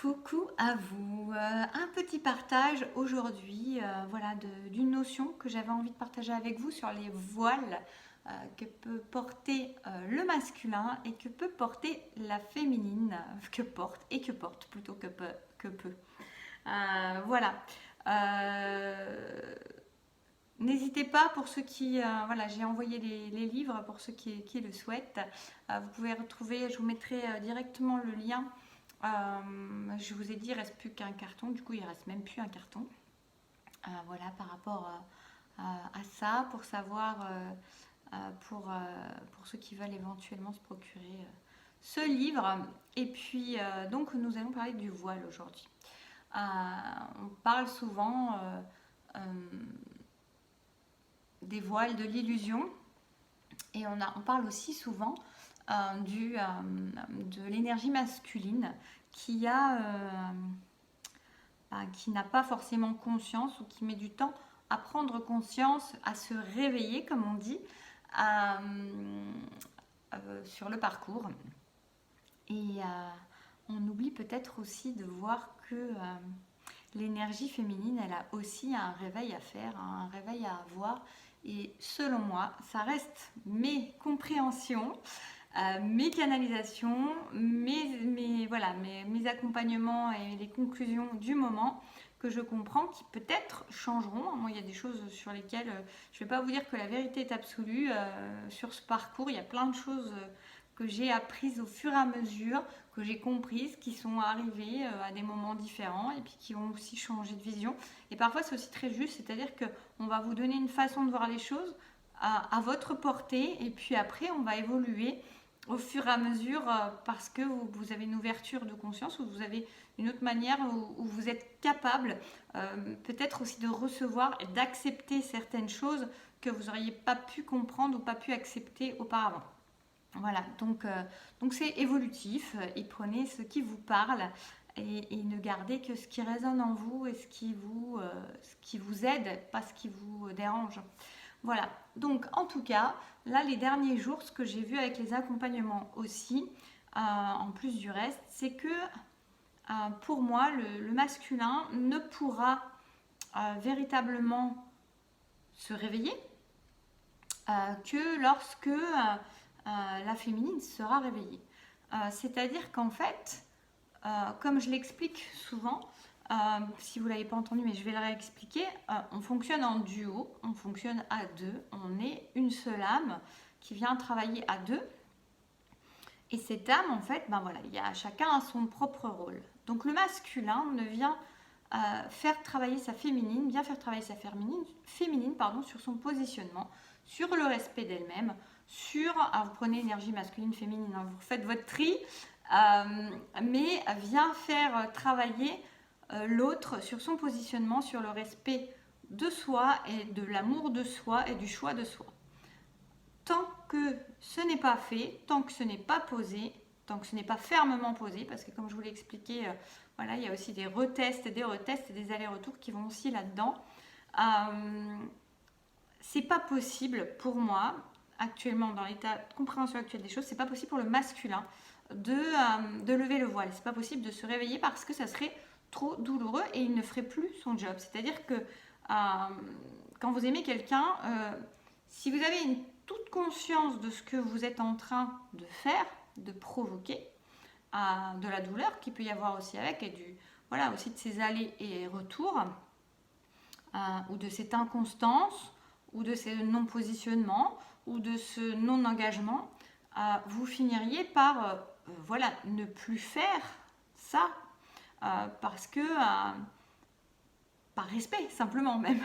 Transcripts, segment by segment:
Coucou à vous. Un petit partage aujourd'hui voilà, d'une notion que j'avais envie de partager avec vous sur les voiles que peut porter le masculin et que peut porter la féminine, que porte plutôt que peut. Voilà. Euh, N'hésitez pas pour ceux qui, voilà, j'ai envoyé les livres pour ceux qui le souhaitent. Vous pouvez retrouver, je vous mettrai directement le lien. Je vous ai dit, il ne reste plus qu'un carton, du coup il ne reste même plus un carton. Voilà, par rapport à ça, pour savoir, pour ceux qui veulent éventuellement se procurer ce livre. Et puis, donc nous allons parler du voile aujourd'hui. On parle souvent des voiles de l'illusion et on parle aussi souvent de l'énergie masculine qui qui n'a pas forcément conscience ou qui met du temps à prendre conscience, à se réveiller, comme on dit, sur le parcours. Et on oublie peut-être aussi de voir que l'énergie féminine, elle a aussi un réveil à faire, un réveil à avoir. Et selon moi, ça reste mes compréhensions, mes canalisations, mes accompagnements et les conclusions du moment que je comprends qui peut-être changeront. Moi, il y a des choses sur lesquelles je ne vais pas vous dire que la vérité est absolue. Sur ce parcours, il y a plein de choses que j'ai apprises au fur et à mesure, que j'ai comprises, qui sont arrivées à des moments différents et puis qui ont aussi changé de vision. Et parfois, c'est aussi très juste, c'est-à-dire qu'on va vous donner une façon de voir les choses à votre portée et puis après, on va évoluer au fur et à mesure parce que vous avez une ouverture de conscience ou vous avez une autre manière où vous êtes capable peut-être aussi de recevoir et d'accepter certaines choses que vous n'auriez pas pu comprendre ou pas pu accepter auparavant. Voilà, donc c'est évolutif et prenez ce qui vous parle et ne gardez que ce qui résonne en vous et ce qui vous aide, pas ce qui vous dérange. Voilà, donc en tout cas, là les derniers jours, ce que j'ai vu avec les accompagnements aussi, en plus du reste, c'est que pour moi, le masculin ne pourra véritablement se réveiller que lorsque la féminine sera réveillée. C'est-à-dire qu'en fait, comme je l'explique souvent, si vous ne l'avez pas entendu, mais je vais le réexpliquer, on fonctionne en duo, on fonctionne à deux, on est une seule âme qui vient travailler à deux. Et cette âme, en fait, ben voilà, chacun a son propre rôle. Donc le masculin ne vient faire travailler sa féminine, sur son positionnement, sur le respect d'elle-même, vous prenez énergie masculine, féminine, hein, vous faites votre tri, mais vient faire travailler l'autre sur son positionnement, sur le respect de soi et de l'amour de soi et du choix de soi. Tant que ce n'est pas fait, tant que ce n'est pas posé, tant que ce n'est pas fermement posé, parce que comme je vous l'ai expliqué, voilà, il y a aussi des retests et des allers-retours qui vont aussi là-dedans. C'est pas possible pour moi, actuellement, dans l'état de compréhension actuelle des choses, c'est pas possible pour le masculin de lever le voile. C'est pas possible de se réveiller parce que ça serait trop douloureux et il ne ferait plus son job. C'est-à-dire que quand vous aimez quelqu'un, si vous avez une toute conscience de ce que vous êtes en train de faire, de provoquer, de la douleur qu'il peut y avoir aussi avec, et voilà, aussi de ces allers et retours, ou de cette inconstance, ou de ce non-positionnement, ou de ce non-engagement, vous finiriez par voilà, ne plus faire ça, parce que, par respect, simplement même.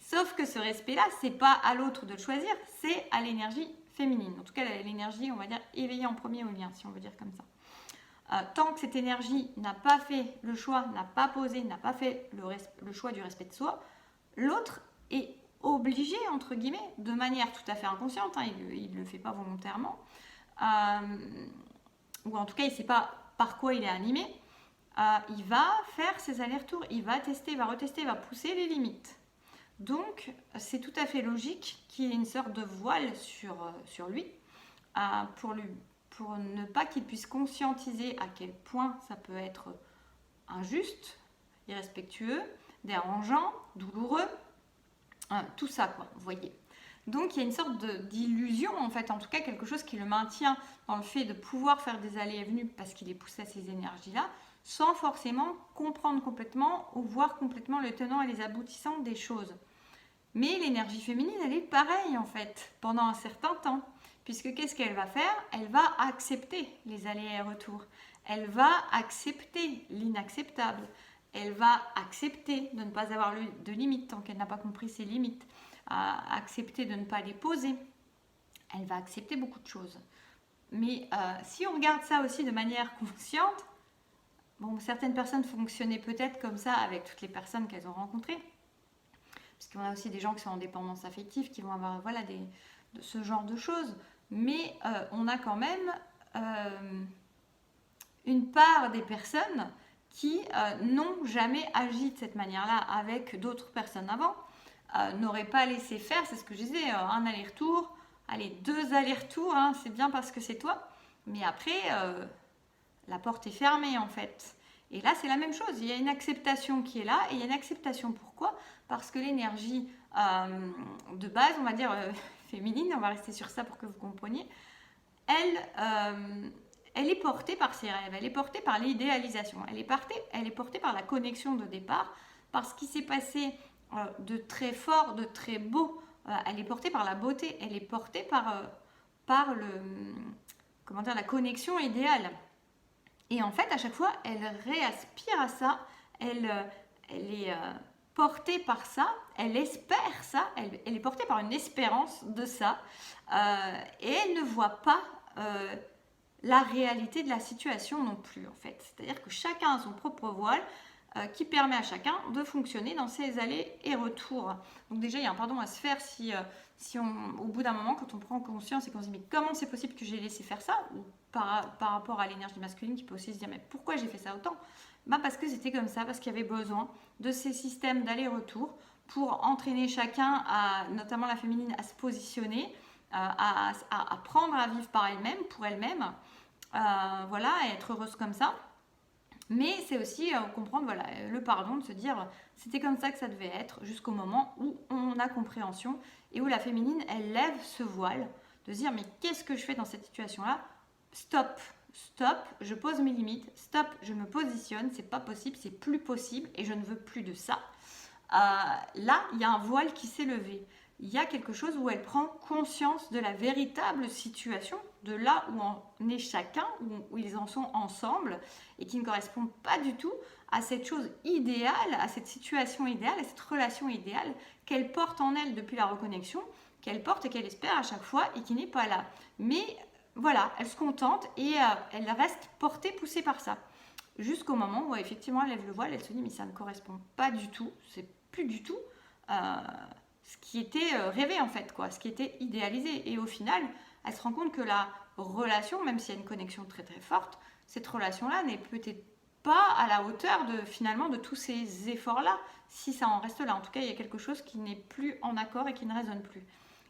Sauf que ce respect-là, c'est pas à l'autre de le choisir, c'est à l'énergie féminine. En tout cas, l'énergie, on va dire, éveillée en premier au lien, si on veut dire comme ça. Tant que cette énergie n'a pas fait le choix, n'a pas posé, n'a pas fait le choix du respect de soi, l'autre est obligé, entre guillemets, de manière tout à fait inconsciente, hein, il ne le fait pas volontairement, ou en tout cas, il ne sait pas par quoi il est animé, il va faire ses allers-retours, il va tester, il va retester, il va pousser les limites. Donc, c'est tout à fait logique qu'il y ait une sorte de voile sur lui pour ne pas qu'il puisse conscientiser à quel point ça peut être injuste, irrespectueux, dérangeant, douloureux, tout ça quoi, vous voyez. Donc il y a une sorte d'illusion en fait, en tout cas quelque chose qui le maintient dans le fait de pouvoir faire des allées et venues parce qu'il est poussé à ces énergies-là, sans forcément comprendre complètement ou voir complètement le tenant et les aboutissants des choses. Mais l'énergie féminine, elle est pareille en fait, pendant un certain temps. Puisque qu'est-ce qu'elle va faire? Elle va accepter les allers et retours. Elle va accepter l'inacceptable. Elle va accepter de ne pas avoir de limites tant qu'elle n'a pas compris ses limites. Accepter de ne pas les poser. Elle va accepter beaucoup de choses. Mais si on regarde ça aussi de manière consciente, bon, certaines personnes fonctionnaient peut-être comme ça avec toutes les personnes qu'elles ont rencontrées. Parce qu'on a aussi des gens qui sont en dépendance affective, qui vont avoir de ce genre de choses. Mais on a quand même une part des personnes qui n'ont jamais agi de cette manière-là avec d'autres personnes avant, n'auraient pas laissé faire, c'est ce que je disais, un aller-retour, allez, 2 allers-retours, hein, c'est bien parce que c'est toi, mais après, la porte est fermée en fait. Et là, c'est la même chose, il y a une acceptation qui est là, et il y a une acceptation, pourquoi? Parce que l'énergie de base, on va dire féminine, on va rester sur ça pour que vous compreniez, elle est portée par ses rêves, elle est portée par l'idéalisation, elle est portée par la connexion de départ, par ce qui s'est passé de très fort, de très beau, elle est portée par la beauté, elle est portée par la connexion idéale. Et en fait, à chaque fois, elle réaspire à ça, elle est portée par ça, elle espère ça, elle est portée par une espérance de ça, et elle ne voit pas la réalité de la situation non plus, en fait. C'est-à-dire que chacun a son propre voile qui permet à chacun de fonctionner dans ses allers et retours. Donc déjà, il y a un pardon à se faire si au bout d'un moment, quand on prend conscience et qu'on se dit mais comment c'est possible que j'ai laissé faire ça, ou par rapport à l'énergie masculine qui peut aussi se dire mais pourquoi j'ai fait ça autant? Parce que c'était comme ça, parce qu'il y avait besoin de ces systèmes d'aller-retour pour entraîner chacun, notamment la féminine, à se positionner, à apprendre à vivre par elle-même, pour elle-même, voilà, et être heureuse comme ça. Mais c'est aussi comprendre le pardon, de se dire c'était comme ça que ça devait être, jusqu'au moment où on a compréhension et où la féminine, elle lève ce voile, de se dire mais qu'est-ce que je fais dans cette situation-là? Stop, je pose mes limites, stop, je me positionne, c'est pas possible, c'est plus possible et je ne veux plus de ça. Là, il y a un voile qui s'est levé. Il y a quelque chose où elle prend conscience de la véritable situation, de là où on est chacun, où ils en sont ensemble, et qui ne correspond pas du tout à cette chose idéale, à cette situation idéale, à cette relation idéale qu'elle porte en elle depuis la reconnexion, qu'elle porte et qu'elle espère à chaque fois et qui n'est pas là. Mais voilà, elle se contente et elle reste portée, poussée par ça. Jusqu'au moment où effectivement elle lève le voile, elle se dit mais ça ne correspond pas du tout, c'est plus du tout ce qui était rêvé en fait, quoi, ce qui était idéalisé. Et au final, elle se rend compte que la relation, même s'il y a une connexion très très forte, cette relation-là n'est peut-être pas à la hauteur finalement de tous ces efforts-là, si ça en reste là. En tout cas, il y a quelque chose qui n'est plus en accord et qui ne résonne plus.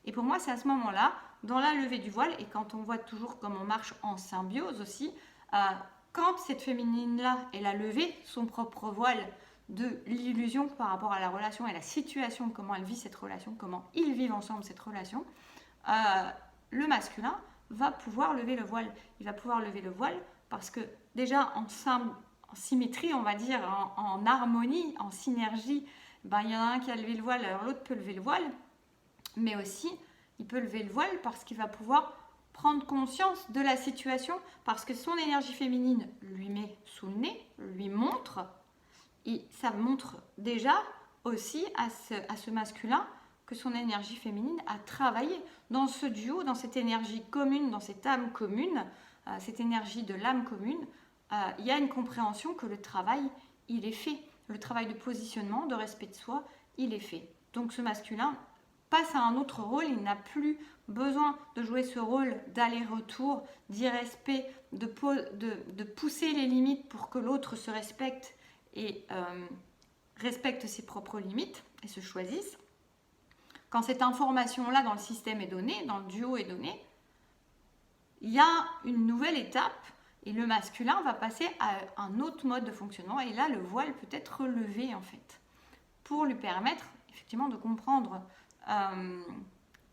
Et pour moi, c'est à ce moment-là, dans la levée du voile, et quand on voit toujours comment on marche en symbiose aussi, quand cette féminine-là, elle a levé son propre voile de l'illusion par rapport à la relation et la situation, comment elle vit cette relation, comment ils vivent ensemble cette relation, le masculin va pouvoir lever le voile. Il va pouvoir lever le voile parce que déjà en symétrie, on va dire, en harmonie, en synergie, il y en a un qui a levé le voile, alors l'autre peut lever le voile, mais aussi il peut lever le voile parce qu'il va pouvoir prendre conscience de la situation, parce que son énergie féminine lui met sous le nez, lui montre. Et ça montre déjà aussi à ce masculin que son énergie féminine a travaillé dans ce duo, dans cette énergie commune, dans cette âme commune, cette énergie de l'âme commune. Il y a une compréhension que le travail, il est fait. Le travail de positionnement, de respect de soi, il est fait. Donc ce masculin passe à un autre rôle, il n'a plus besoin de jouer ce rôle d'aller-retour, d'irrespect, de pousser les limites pour que l'autre se respecte et respecte ses propres limites et se choisisse. Quand cette information-là dans le système est donnée, dans le duo est donnée, il y a une nouvelle étape, Et le masculin va passer à un autre mode de fonctionnement. Et là, le voile peut être relevé en fait, pour lui permettre effectivement de comprendre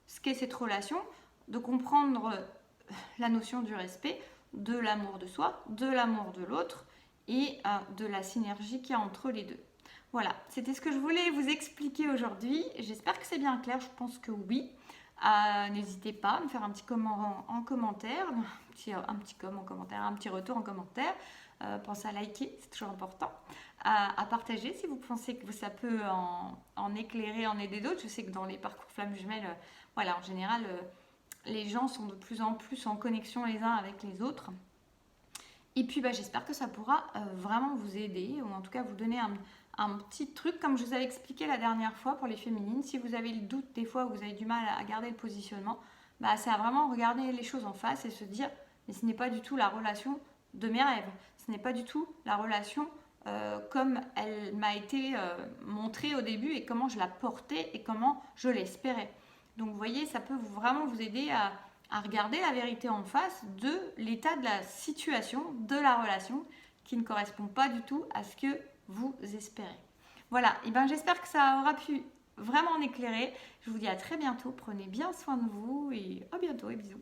ce qu'est cette relation, de comprendre la notion du respect, de l'amour de soi, de l'amour de l'autre et de la synergie qu'il y a entre les deux. Voilà, c'était ce que je voulais vous expliquer aujourd'hui. J'espère que c'est bien clair, je pense que oui. N'hésitez pas à me faire un petit comment en commentaire, un petit retour en commentaire. Pensez à liker, c'est toujours important. À partager si vous pensez que ça peut en éclairer, en aider d'autres. Je sais que dans les parcours flammes jumelles, voilà, en général, les gens sont de plus en plus en connexion les uns avec les autres. Et puis j'espère que ça pourra vraiment vous aider, ou en tout cas vous donner un petit truc, comme je vous avais expliqué la dernière fois pour les féminines. Si vous avez le doute des fois, vous avez du mal à garder le positionnement, c'est à vraiment regarder les choses en face et se dire, mais ce n'est pas du tout la relation de mes rêves, ce n'est pas du tout la relation comme elle m'a été montrée au début et comment je la portais et comment je l'espérais. Donc vous voyez, ça peut vraiment vous aider à regarder la vérité en face de l'état de la situation, de la relation, qui ne correspond pas du tout à ce que vous espérez. Voilà, et j'espère que ça aura pu vraiment en éclairer. Je vous dis à très bientôt, prenez bien soin de vous et à bientôt et bisous.